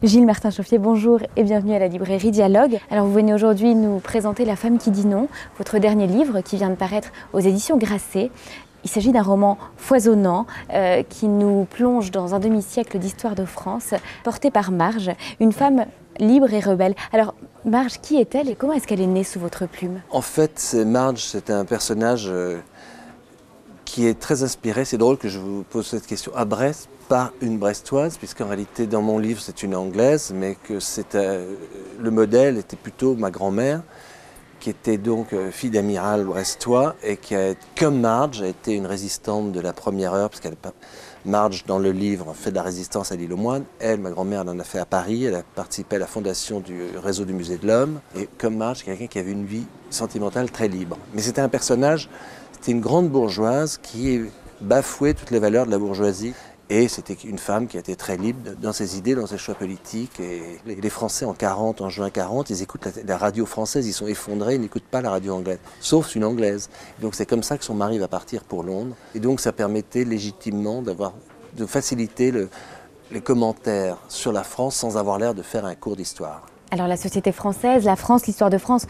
Gilles Martin-Chauffier, bonjour et bienvenue à la librairie Dialogue. Alors vous venez aujourd'hui nous présenter La femme qui dit non, votre dernier livre qui vient de paraître aux éditions Grasset. Il s'agit d'un roman foisonnant qui nous plonge dans un demi-siècle d'histoire de France, porté par Marge, une femme libre et rebelle. Alors Marge, qui est-elle et comment est-ce qu'elle est née sous votre plume? En fait, Marge, c'est un personnage qui est très inspiré. C'est drôle que je vous pose cette question à Brest, par une Brestoise, puisqu'en réalité, dans mon livre, c'est une Anglaise, mais que le modèle était plutôt ma grand-mère, qui était donc fille d'amiral brestois et qui, comme Marge, a été une résistante de la première heure, parce qu'elle Marge, dans le livre, fait de la résistance à l'île aux Moines. Elle, ma grand-mère, elle en a fait à Paris. Elle a participé à la fondation du réseau du Musée de l'Homme. Et comme Marge, quelqu'un qui avait une vie sentimentale très libre. Mais c'était un personnage, c'était une grande bourgeoise qui bafouait toutes les valeurs de la bourgeoisie. Et c'était une femme qui était très libre dans ses idées, dans ses choix politiques. Et les Français en juin 40, ils écoutent la radio française, ils sont effondrés, ils n'écoutent pas la radio anglaise, sauf une anglaise. Et donc c'est comme ça que son mari va partir pour Londres. Et donc ça permettait légitimement de faciliter les commentaires sur la France sans avoir l'air de faire un cours d'histoire. Alors la société française, la France, l'histoire de France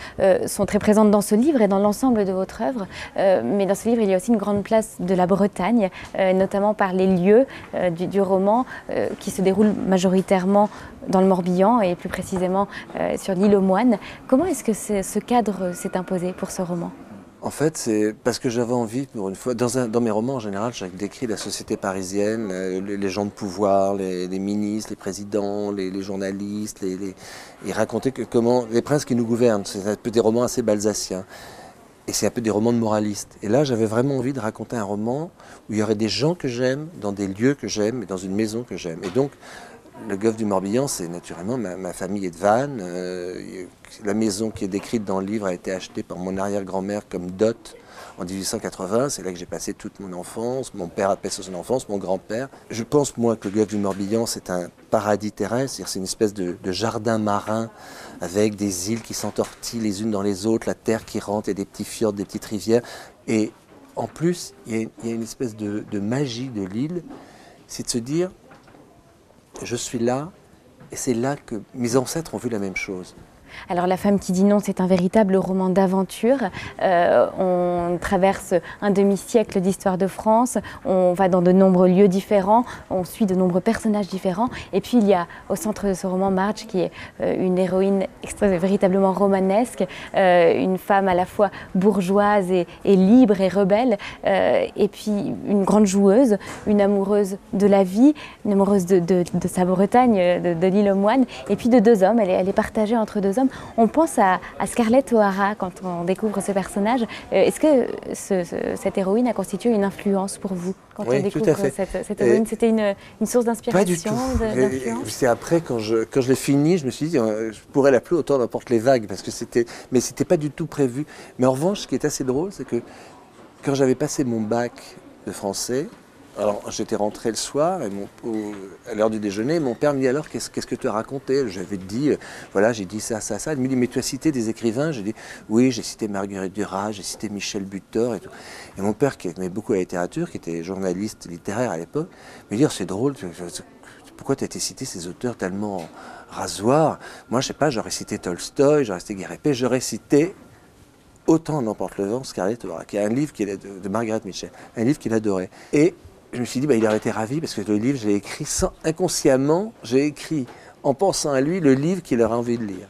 sont très présentes dans ce livre et dans l'ensemble de votre œuvre. Mais dans ce livre, il y a aussi une grande place de la Bretagne, notamment par les lieux du roman qui se déroulent majoritairement dans le Morbihan et plus précisément sur l'île aux Moines. Comment est-ce que ce cadre s'est imposé pour ce roman ? En fait, c'est parce que j'avais envie, pour une fois, dans mes romans en général, j'ai décrit la société parisienne, les gens de pouvoir, les ministres, les présidents, les journalistes, et raconter comment les princes qui nous gouvernent. C'est un peu des romans assez balsaciens. Et c'est un peu des romans de moralistes. Et là, j'avais vraiment envie de raconter un roman où il y aurait des gens que j'aime, dans des lieux que j'aime et dans une maison que j'aime. Et donc, le golfe du Morbihan, c'est naturellement ma famille est de Vannes. La maison qui est décrite dans le livre a été achetée par mon arrière-grand-mère comme dot en 1880. C'est là que j'ai passé toute mon enfance. Mon père a passé son enfance, mon grand-père. Je pense, moi, que le golfe du Morbihan, c'est un paradis terrestre. C'est une espèce de jardin marin avec des îles qui s'entortillent les unes dans les autres, la terre qui rentre et des petits fjords, des petites rivières. Et en plus, il y a une espèce de magie de l'île, c'est de se dire, je suis là, et c'est là que mes ancêtres ont vu la même chose. Alors La femme qui dit non, c'est un véritable roman d'aventure. On traverse un demi-siècle d'histoire de France, on va dans de nombreux lieux différents, on suit de nombreux personnages différents. Et puis il y a au centre de ce roman Marge qui est une héroïne véritablement romanesque, une femme à la fois bourgeoise et libre et rebelle, et puis une grande joueuse, une amoureuse de la vie, une amoureuse de sa Bretagne, de l'île aux Moines, et puis de deux hommes. Elle est partagée entre deux hommes. On pense à Scarlett O'Hara quand on découvre ce personnage. Est-ce que cette héroïne a constitué une influence pour vous quand on découvre cette héroïne? C'était une source d'inspiration? Pas du tout. C'est après, quand je l'ai fini, je me suis dit, je pourrais l'appeler Autant n'importe les vagues, parce que mais c'était pas du tout prévu. Mais en revanche, ce qui est assez drôle, c'est que quand j'avais passé mon bac de français, alors j'étais rentré le soir et à l'heure du déjeuner, mon père me dit alors qu'est-ce que tu as raconté? J'avais dit voilà, j'ai dit ça. Il me dit mais tu as cité des écrivains? J'ai dit oui, j'ai cité Marguerite Duras, j'ai cité Michel Butor et tout. Et mon père qui aimait beaucoup la littérature, qui était journaliste littéraire à l'époque, me dit c'est drôle, pourquoi tu as été cité ces auteurs tellement rasoirs? Moi je sais pas, j'aurais cité Tolstoï, j'aurais cité Guerre-Épée, j'aurais cité Autant n'emporte le vent, Scarlett O'Hara, qui est un livre de Margaret Mitchell, un livre qu'il adorait. Et je me suis dit, il aurait été ravi parce que le livre, j'ai écrit inconsciemment, j'ai écrit en pensant à lui le livre qu'il aurait envie de lire.